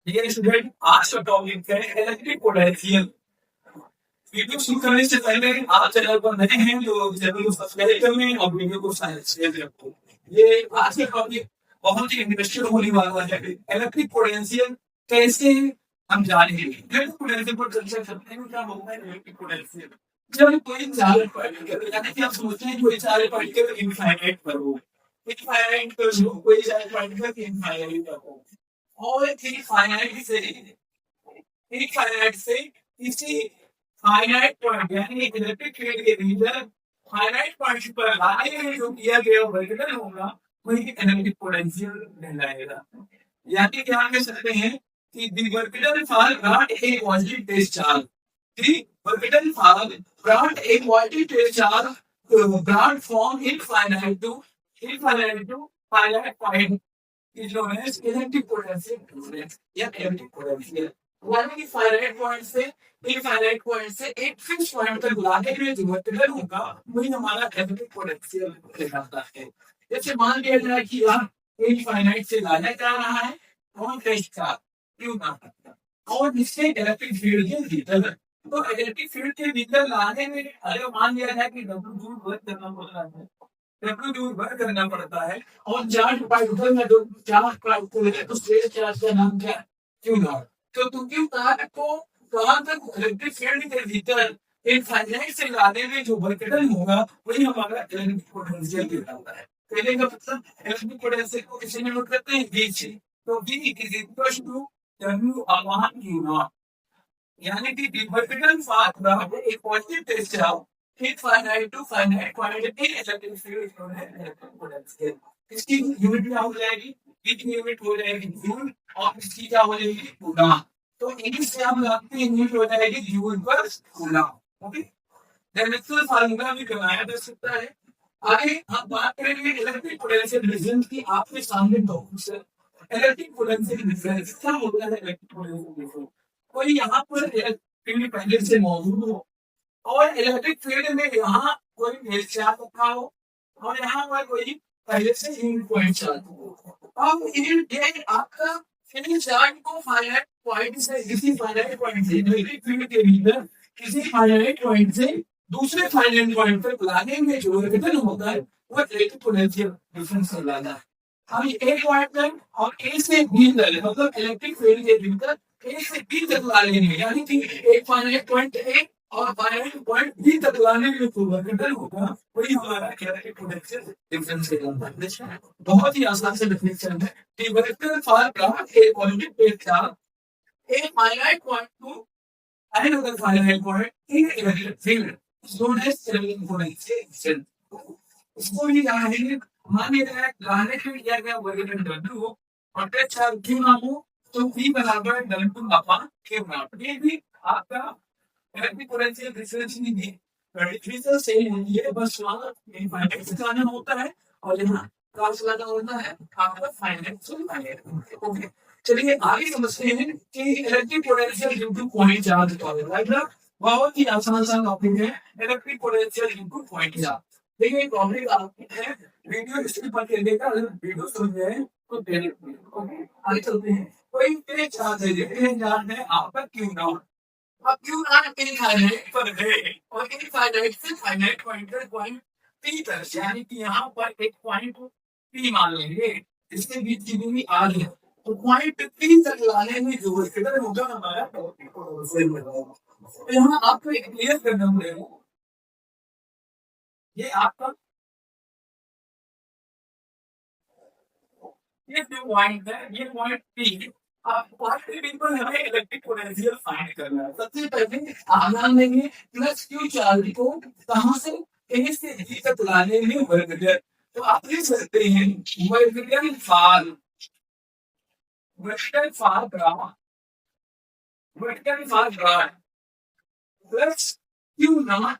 ये स्टूडेंट आज का टॉपिक है इलेक्ट्रिक पोटेंशियल। वीडियो शुरू करने से पहले आप चैनल पर नए हैं तो चैनल को सब्सक्राइब कर लें और वीडियो को शेयर रखें। ये आज का टॉपिक बहुत ही इंटरेस्टिंग होने वाला है। इलेक्ट्रिक पोटेंशियल कैसे हम जानेंगे। इलेक्ट्रिक पोटेंशियल पर चर्चा करते हैं। क्या होता है इलेक्ट्रिक पोटेंशियल? जब कोई चार्ज पार्टिकल यानी कि आप सोचते हैं कोई चार्ज पार्टिकल इनफाइनाइट पर हो, इनफाइनाइट पर हो, कोई चार्ज पार्टिकल इनफाइनाइट पर हो और इनफाइनाइट से किसी फाइनाइट पॉइंट यानी इलेक्ट्रिक फील्ड के भीतर फाइनाइट पॉइंट पर लाने में जो किया गया वर्कडन होगा वही इलेक्ट्रिक पोटेंशियल कहलाएगा। यानी क्या कह सकते हैं कि the work done for brought a positive test charge, the work done for brought a positive test charge brought from infinite to finite point is known as electric potential difference या electric potential। यानी कि फाइनाइट पॉइंट से infinite point से एक fix point तक लाने के लिए जो वर्कडन होगा वही हमारा इलेक्ट्रिक पोटेंशियल कहलाता है। जैसे मान लिया जाए कि आप इनफाइनाइट से लाया जा रहा है और टेस्ट का क्यों ना और इससे इलेक्ट्रिक फील्ड के भीतर, तो इलेक्ट्रिक फील्ड के भीतर लाने में अगर मान लिया जाए कि डब्ल्यू वर्क करना पड़ रहा है, डब्ल्यू वर्क करना पड़ता है और चार्ज पार्टिकल में जो चार्ज पार्टिकल है उस चार्ज का नाम क्या क्यू नॉट। तो क्यू नॉट को कहां तक इलेक्ट्रिक फील्ड के भीतर इनफाइनाइट से लाने में जो वर्कडन होगा वही हमारा इलेक्ट्रिक पोटेंशियल कहलाता है। कहने का मतलब इलेक्ट्रिक पोटेंशियल को किसी में नोट करते हैं V से, तो V is equal to W upon Q naught. यानी कि the vertical path of a positive test charge finite to finite quantity electric field जो है इलेक्ट्रिक पोटेंशियल, इसकी यूनिट क्या हो जाएगी? इसकी यूनिट हो जाएगी जूल और इसकी क्या हो जाएगी? कूलम। तो इंग्लिश से हम लगाते हैं यूनिट हो जाएगी जूल पर कूलम। ओके, डायमेंशनल फार्मूला भी बनाया जा सकता है। आगे हम बात करेंगे इलेक्ट्रिक पोटेंशियल डिफरेंस की। आपके सामने टॉपिक है इलेक्ट्रिक पोटेंशियल डिफरेंस। क्या होता है इलेक्ट्रिक पोटेंशियल डिफरेंस? कोई यहाँ पर फील्ड पहले से मौजूद हो और इलेक्ट्रिक फील्ड में यहाँ कोई मेल चार्ज रखा हो और यहाँ पर कोई पहले से यूनिट पॉइंट चार्ज हो। अब ये आपका फील्ड चार्ज को फाइनाइट पॉइंट से किसी फाइनाइट पॉइंट से इलेक्ट्रिक फील्ड के भीतर किसी फाइनाइट पॉइंट से दूसरे फाइनाइट पॉइंट पर लाने में जो वर्कडन होता है वो इलेक्ट्रिक पोटेंशियल डिफरेंस कहलाता है। अब एक पॉइंट पर और ए से बी तक मतलब इलेक्ट्रिक फील्ड के भीतर ए से बी तक लाने में यानी कि एक फाइनाइट पॉइंट ए और फाइनाइट पॉइंट बी तक लाने में जो वर्कडन होगा वही हमारा इलेक्ट्रिक पोटेंशियल डिफरेंस कहलाता है। बहुत ही आसान से डेफिनेशन है कि work done for brought a positive test charge a finite point to another finite point in electric field is known as electric potential। इसको भी जानेंगे। मान लिया लाने के लिए दिया गया वर्कडन W हो और टेस्ट चार्ज Q ना हो तो V बराबर W अपॉन Q नॉट। ये भी आपका इलेक्ट्रिक पोटेंशियल डिफरेंस नहीं है, डिफरेंस सेम नहीं है, बस वहां इनफाइनाइट से जाना होता है और यहाँ क्रॉस लाना होता है आपका फाइनाइट से फाइनाइट। ओके, चलिए आगे समझते हैं कि electric potential due two point charge क्या है। राइट ना, बहुत ही आसान सा टॉपिक है electric potential due two point charge. देखिए टॉपिक आपके है वीडियो हिस्ट्री पर करने का, अगर वीडियो सुन रहे हैं तो देख ओके। आगे चलते हैं। कोई तेज चार्ज है, तेज चार्ज है आपका क्यू नॉट। अब क्यू नॉट इनफाइनाइट पर है और इनफाइनाइट से फाइनाइट पॉइंट पी तक, यानी कि यहाँ पर एक पॉइंट पी मान लेंगे इसके बीच की दूरी आर है, तो पॉइंट पी तक लाने में जो वर्कडन होगा हमारा तो यहाँ आपको एक क्लियर करना पड़ेगा। ये आपका ये जो पॉइंट है ये पॉइंट पी, आप पॉइंट पी पर हमें इलेक्ट्रिक पोटेंशियल फाइंड करना है। सबसे पहले आधार लेंगे प्लस क्यू चार्ज को कहां से ए से बी तक लाने में वर्कडन। तो आप लिख सकते हैं work done for brought plus Q not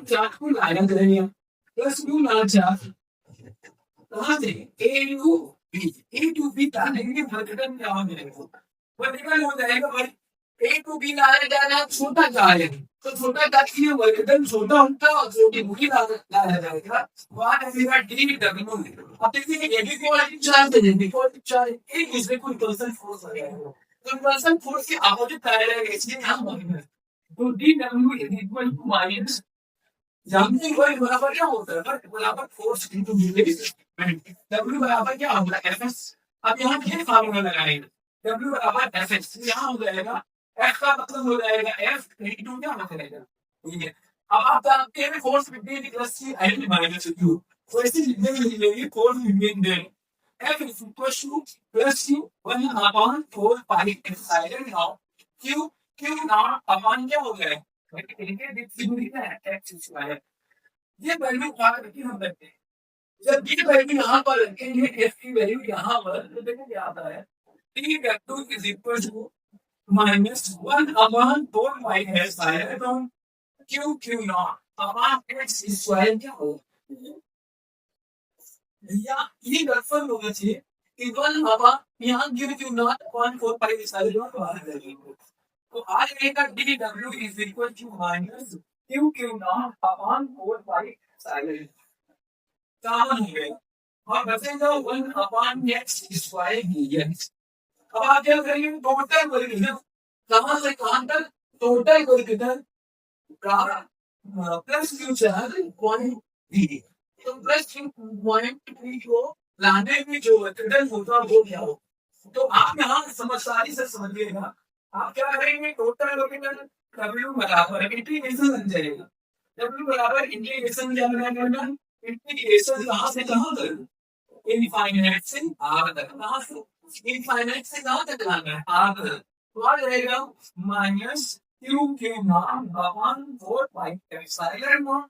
charge को लाया करेंगे प्लस क्यू नॉट चार्ज कहां से ए टू बी लाने के वर्कडन क्या हो जाएगा? वर्कडन हो जाएगा भाई ए टू बी लाया जाना छोटा चार्ज है, तो छोटा चार्ज के लिए वर्क डन छोटा होता है और छोटी दूरी लाया जाएगा, वहां लगेगा डी डब्ल्यू। अब देखिए ये भी क्वालिटी चार्ज है, डिफॉल्ट चार्ज एक दूसरे को इम्पल्सन फोर्स आ जाएगा, तो इम्पल्सन फोर्स के अपोजिट लाया जाएगा, इसलिए यहाँ माइनस, तो D W is equal to minus, जानते हैं वर्क बराबर क्या होता है, वर्क बराबर फोर्स इनटू डिस्प्लेसमेंट, डब्ल्यू बराबर क्या होगा एफ एस। अब यहाँ ये फार्मूला लगाएंगे, डब्ल्यू बराबर एफ एस, यहाँ हो जाएगा एफ का मतलब हो जाएगा एफ इनटू क्या हो जाएगा, ठीक है। अब आप जानते हैं force between plus C and minus Q, तो ऐसे लिखने में मिलेगी force between them F is equal to plus C 1 upon 4 pi epsilon naught Q, Q naught upon क्या हो गया इनके डिस्ट्रीब्यूशन है एक्स स्क्वायर। ये वैल्यू क्या करके हम रखते हैं, जब ये वैल्यू यहाँ पर रखेंगे एफ की वैल्यू यहाँ पर, तो देखो क्या आता है, T vector is equal to minus 1 upon 4 pi epsilon Q Q naught upon X square क्या होगा, या ये रेफर होना चाहिए कि 1 अपॉन यहाँ Q Q naught upon 4 pi epsilon बाहर लगेगा, तो आ जाएगा D W is equal to minus Q Q naught upon 4 pi epsilon, common हो गया और बचेगा 1 अपॉन एक्स स्क्वायर डीएक्स। अब आप क्या करेंगे, टोटल वर्क डन कहां से कहां तक, total work done plus Q charge point D, तो प्लस क्यू पॉइंट डी को लाने में जो वर्क डन होगा वो क्या हो, तो आप यहाँ समझदारी से समझिएगा, आप क्या करेंगे टोटल वर्क डन डब्ल्यू बराबर इंटीग्रेशन बन जाएगा, डब्ल्यू बराबर इंटीग्रेशन क्या बनेगा, इंटीग्रेशन कहां से कहां तक, इनफाइनाइट से आर तक, कहां से इनफाइनाइट से कहां तक लाना है आर तक, तो आ जाएगा minus Q Q naught upon 4 pi epsilon naught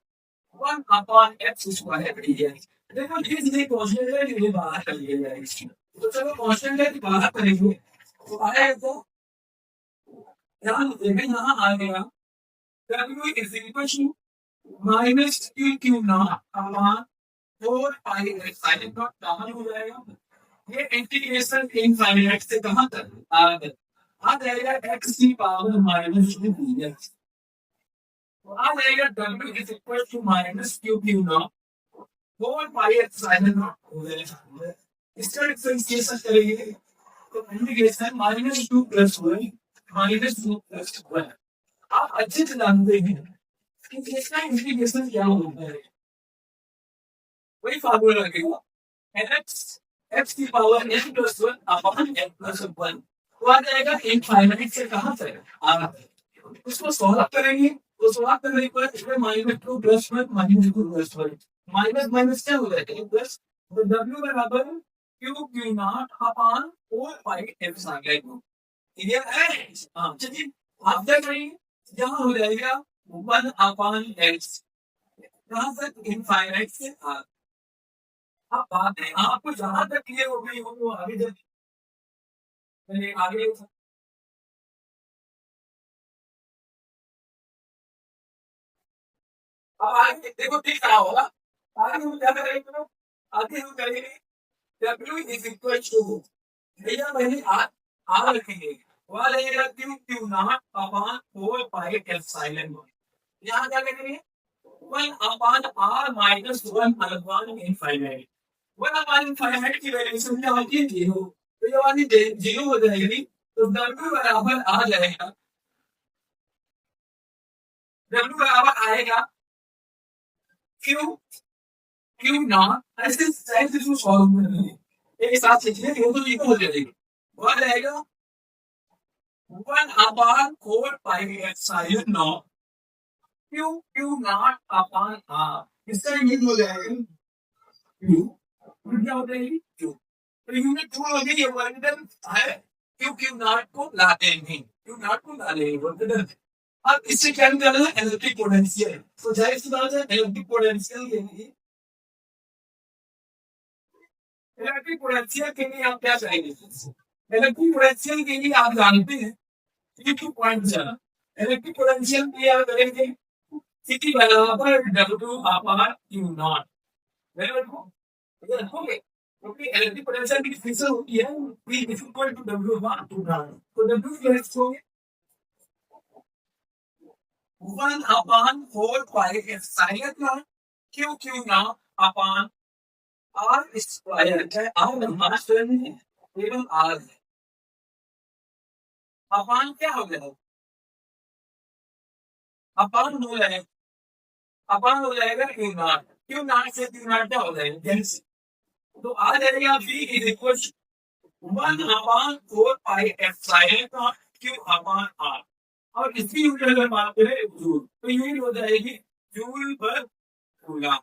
1 upon X square DX. देखो ये कांस्टेंट है, ये बाहर कर लिया जाएगा, तो चलो कांस्टेंट है बाहर करेंगे, तो आएगा तो ध्यान देंगे यहाँ आ गया W is equal to minus Q Q naught upon 4 pi epsilon naught common हो जाएगा, ये इंटीग्रेशन इनफाइनाइट से कहां तक आ जाएगा x की पावर माइनस 2 dx, तो आ जाएगा w is equal to minus Q Q naught 4 pi epsilon naught हो जाएगा, इसका डिफरेंशिएशन करेंगे तो integration minus 2 plus 1 minus 2 plus 1, आप अच्छे से जानते हैं कि इसका इंटीग्रेशन क्या होता है, वही फार्मूला लगेगा x की power n plus 1 upon n plus 1, तो आ जाएगा इनफाइनाइट से कहां तक आ, उसको सॉल्व करेंगे, तो सॉल्व करने पर इसमें minus 2 plus 1 minus 2 plus 1 minus minus क्या हो जाएगा प्लस, तो w बराबर Q Q naught upon 4 pi epsilon, clear है। हां चलिए आप क्या करेंगे, यहाँ हो जाएगा 1 अपॉन x, कहां तक इनफाइनाइट से आ, आप बातें आपको जहां तक क्लियर हो गई हो वो आगे जब आगे अब आगे देखो ठीक क्या होगा, आगे हम क्या करेंगे, आगे हम करेंगे W इज इक्वल टू, भैया मैंने आर रखेंगे, वहां लगेगा Q Q naught upon 4 pi epsilon not, यहाँ क्या करेंगे 1 upon r minus 1 upon infinite, 1 upon infinite की वैल्यू क्या होती है 0, तो ये वाली 0 हो जाएगी, तो W बराबर आ जाएगा, W बराबर आएगा क्यू क्यू नॉट ऐसे साइड से सॉल्व करेंगे एक साथ लिखिए, ये तो इक्वल हो जाएगी, वो आ जाएगा 1 upon 4 pi epsilon naught Q Q naught upon r, इसका यूनिट हो जाएगा क्यू, क्या हो जाएगी क्यू, तो यूनिट 2 हो गई, ये वर्क डन है, क्यू क्यू नॉट को लाते हैं, क्यू नॉट को ला लेंगे वर्क डन। अब इससे क्या निकालना है इलेक्ट्रिक पोटेंशियल, तो जाहिर सी बात है इलेक्ट्रिक पोटेंशियल के लिए, इलेक्ट्रिक पोटेंशियल के लिए आप क्या चाहेंगे, इलेक्ट्रिक पोटेंशियल के लिए आप जानते हैं ये 2 पॉइंट है, इलेक्ट्रिक पोटेंशियल के लिए आप करेंगे C बराबर W अपॉन Q नॉट, रखोगे क्योंकि इलेक्ट्रिक पोटेंशियल की डिफरेंशियल होती है V is equal to W upon Q naught, तो W को रखोगे 1 upon 4 pi epsilon naught q naught upon r square है। r लंबा स्वयं है एवं r है। अपान क्या हो गया? अपान हो जाएगा, अपान हो जाएगा क्यू नॉट। क्यू नॉट से क्यू नॉट क्या हो जाएगा? कैंसिल। तो आ जाएगा v is equal 1 upon 4 pi epsilon not q upon r। और इसकी यूनिट अगर बात करें जूल, तो यूनिट हो जाएगी जूल पर कूलम,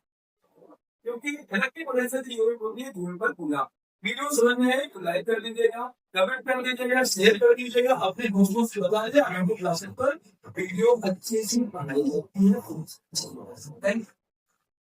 क्योंकि इलेक्ट्रिक पोटेंशियल की यूनिट होती है जूल पर कूलम। वीडियो समझ में आए तो लाइक कर दीजिएगा, कमेंट कर दीजिएगा, शेयर कर दीजिएगा, अपने दोस्तों से बता दीजिए। हमें क्लासेस पर वीडियो अच्छे से बनाई जाती है। Thank you.